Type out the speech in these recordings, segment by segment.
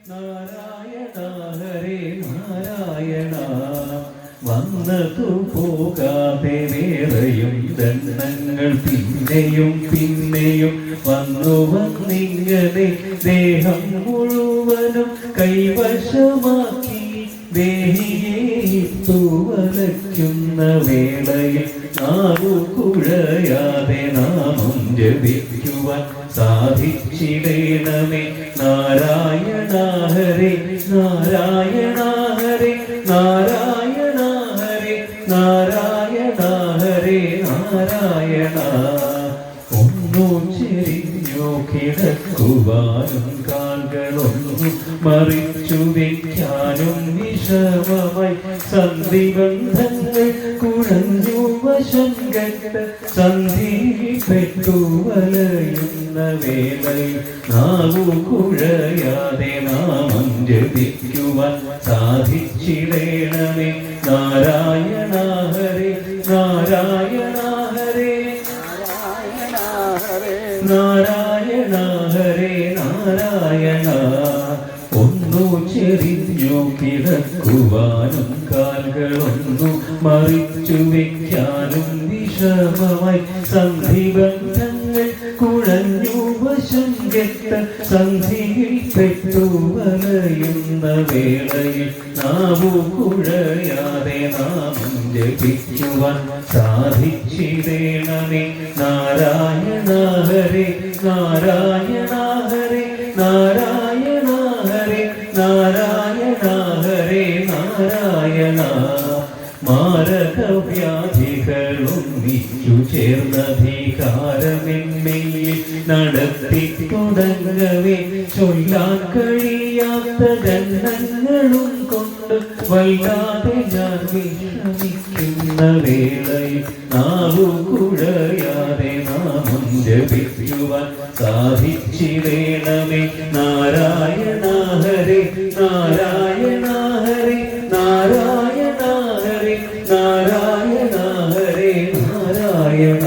നാരായണ ഹരേ നാരായണ. വന്നതു പോകാതെ വേറെയും ദണ്ഡങ്ങൾ പിന്നെയും പിന്നെയും വന്നു വന്നിങ്ങനെ ദേഹം മുഴുവനും കൈവശമാക്കി ദേഹിയെ തൂവലയ്ക്കുന്ന വേളയിൽ നാവു കുഴയാതെ നാമം ജപിക്കുവാൻ സാധിച്ചിടേണമേ. നാരായണ ഹരേ നാരായണ ഹരേ നാരായണ ഹരേ നാരായണ ഹരേ നാരായണ. ഒന്നു ചെരിഞ്ഞു കിടക്കുവാനും കാൽകളൊന്നു മറിച്ചു വയ്ക്കാനും വിഷമമായി സന്ധിബന്ധങ്ങൾ കുഴഞ്ഞു വശം കെട്ട് സന്ധിപ്പെട്ടു വലയുന്ന വേളയിൽ നാവു കുഴയാതെ നാമം ജപിക്കുവാൻ സാധിച്ചിടേണമേ. നാരായണ ഹരേ നാരായണ ഹരേ നാരായണ ഹരേ നാരായണ. ഒന്നു ചെറിഞ്ഞു കിടക്കുവാനും കാൽകളൊന്നു മറിച്ചു വയ്ക്കാനും വിഷമമായി സന്ധിബന്ധങ്ങൾ കുഴഞ്ഞു വശം കെട്ട സന്ധിയിൽപ്പെട്ടു വലയുന്ന വേളയിൽ നാവു കുഴയാതെ നാമം ജപിക്കുവാൻ സാധിച്ചിടേണമേ. നാരായണ ഹരേ നാരായണ ഹരേ നാരായണ ഹരേ നാരായണ ഹരേ നാരായണ. മാരകവ്യാധികളൊന്നിച്ചു ചേർന്നധികാരമെന്മയിൽ നടത്തി തുടങ്ങവേ ചൊല്ലാൻ കഴിയാത്ത ഗന്ധങ്ങളും കൊണ്ട് വല്ലാതെ ഞാൻ വിഷമിക്കുന്ന വേളയിൽ നാവു കുഴയാതെ നാമം ജപിക്കുവാൻ സാധിച്ചിടേണമേ. നാരായണ ഹരേ നാരായണ ഹരേ നാരായണ ഹരേ നാരായണ ഹരേ നാരായണ.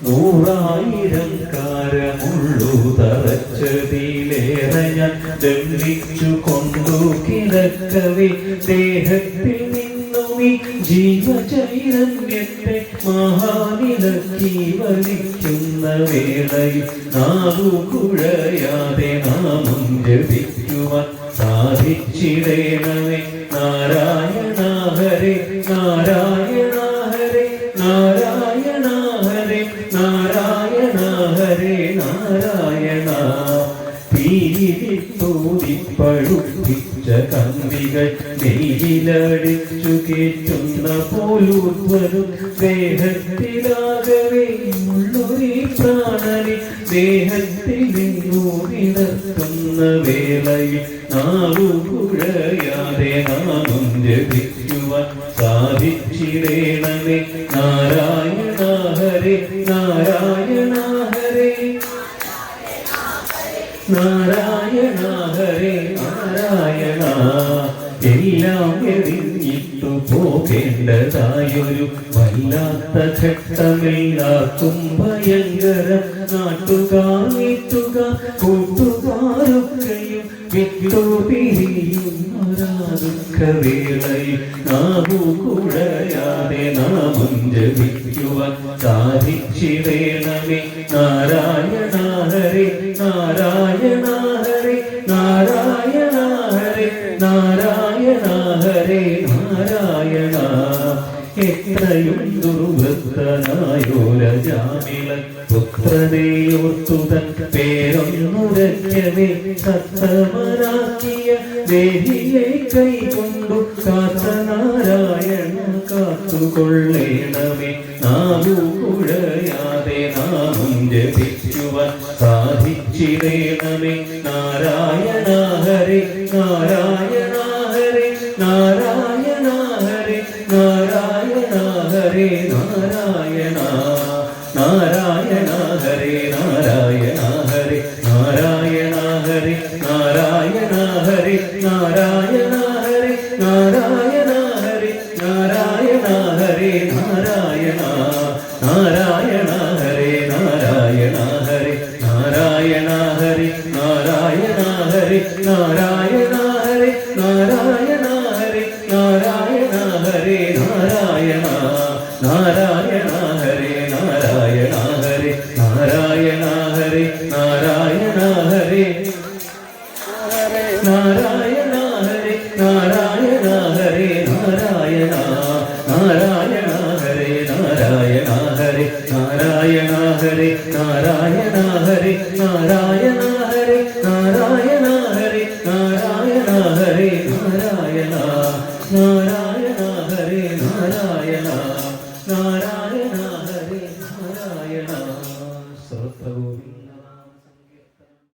100,000 കാരമുള്ളു തറച്ചതിലേറെ ഞാൻ ദണ്ഡിച്ചു കൊണ്ടു കിടക്കവേ ദേഹത്തിൽ നിന്നും ഈ ജീവചൈതന്യത്തെ മഹാനിലക്കി വലിക്കുന്ന വേളയിൽ നാവു കുഴയാതെ നാമം ജപിക്കുവാൻ സാധിച്ചിടേണമേ. നാരായണ ഹരേ നാരായണ ഹരേ നാരായണ ഹരേ നാരായണ ഹരേ നാരായണ. തീരിത്തോടിപ്പഴുപ്പിച്ച കമ്പികൾ നെയ്യിലടിച്ചു കേറ്റുന്ന പോലൂർവരും ദേഹത്തിലാകവേ ഉള്ളൊരു പ്രാണനെ ദേഹത്തിൽ നിന്നൂരിടത്തുന്ന വേളയിൽ നാവു കുഴയാതെ നാമം ജപിക്കുവാൻ സാധിച്ചിടേണമേ. നാരായണ ഹരേ നാരായണ ഹരേ നാരായണ ഹരേ നാരായണ. എല്ലാം എറിഞ്ഞിട്ടു പോകേണ്ടതായൊരു വല്ലാത്ത ഘട്ടമെല്ലാവർക്കും ഭയങ്കരം. നാട്ടുകാർ വീട്ടുകാർ കൂട്ടുകാരൊക്കെയും വിട്ടുപിരിയുന്നൊരാദുഃഖവേളയിൽ നാവു കുഴയാതെ നാമം ജപിക്കുവാൻ സാധിച്ചിടേണമേ. നാരായണ ഹരേ നാരായണ ഹരേ നാരായണ ഹരേ നാരായണ ഹരേ നാരായണ. എത്രയും ദുർവൃത്തനായോരജാമിള പുത്രനെയോർത്തുതൻ പേരൊന്നുരയ്ക്കവേ സത്തമനാക്കിയ ദേഹിയെ കൈകൊണ്ടു കാത്ത നാരായണ കാത്തുകൊള്ളേണമേ. നാവു കുഴയാതെ നാമം ജപിക്കുവാൻ സാധിച്ചിടേണമേ. നാരായണ ഹരേ നാരായണ ഹരേ നാരായണ ഹരേ നാരായണ ഹരേ നാരായണ. നാരായണ ഹരേ നാരായണ ഹരേ നാരായണ ഹരേ നാരായണ ഹരേ നാരായണ ഹരേ നാരായണ ഹരേ നാരായണ ഹരേ നാരായണ. നാരായണ ഹരേ നാരായണ ഹരേ നാരായണ ഹരേ നാരായണ ഹരേ ഹരേ നാരായണ